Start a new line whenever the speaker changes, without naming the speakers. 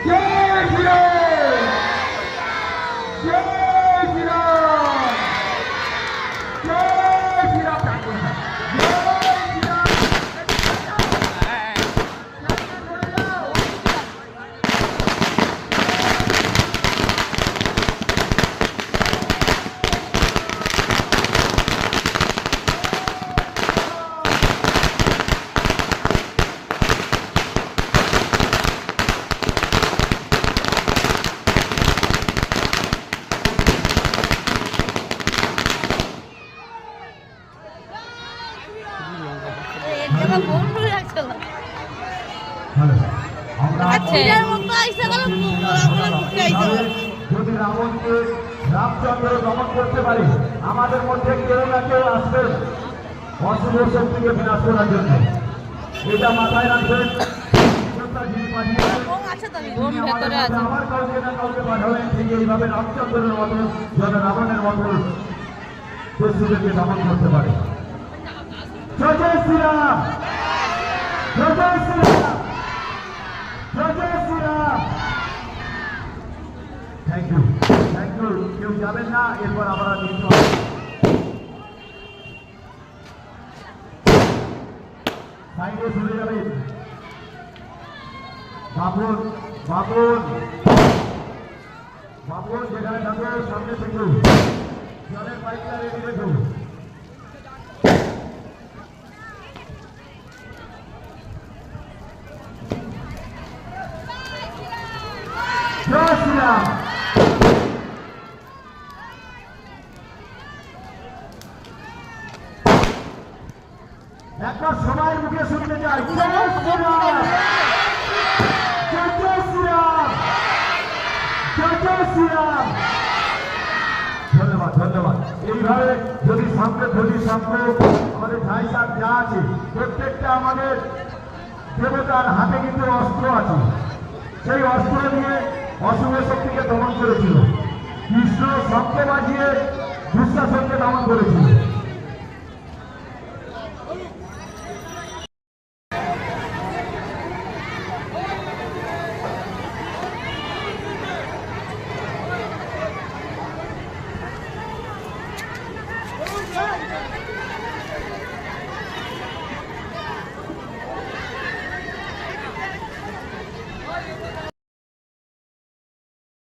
जय श्री राम, जय श्री राम, जय श्री राम, जय श्री राम। যদি রাবণকে রামচন্দ্র দমন করতে পারে, আমাদের মধ্যে কেউ না কেউ আসবেন অশুভ শক্তিকে বিনাশ করার জন্য। এটা মাথায় রাখবেন। আমার কাউকে না কাউকে পাঠাবেন, ঠিক এইভাবে রামচন্দ্রের মতো যেন রাবণের মতো শত্রুদেরকে দমন করতে পারে। জয় জয় শ্রীরাম, জয় জয় শ্রীরাম, জয় জয় Shriram. Thank you, thank you. কেউ যাবেন না, এরপর আমরা নিতে হবে। সাইডে চলে যাবেন। বাবুন, বাবুন, বাবুন যেখানে যাবে সামনে থেকে জলের পাইপটা রেডি রেখো। জয় শ্রীরাম। একবার সবাই মুখে শুনতে চাই, জয় শ্রীরাম, জয় জয় শ্রীরাম, জয় জয় শ্রীরাম। ধন্যবাদ, ধন্যবাদ। এইভাবে যদি সামনে ধরি সামনে আমাদের ভাই সাহেব যা আছে, প্রত্যেকটা আমাদের দেবতার হাতে কিন্তু অস্ত্র আছে। সেই অস্ত্র নিয়ে অশুভ শক্তিকে দমন করেছিল। কৃষ্ণ শঙ্খ বাজিয়ে দুঃশাসনকে দমন করেছিল।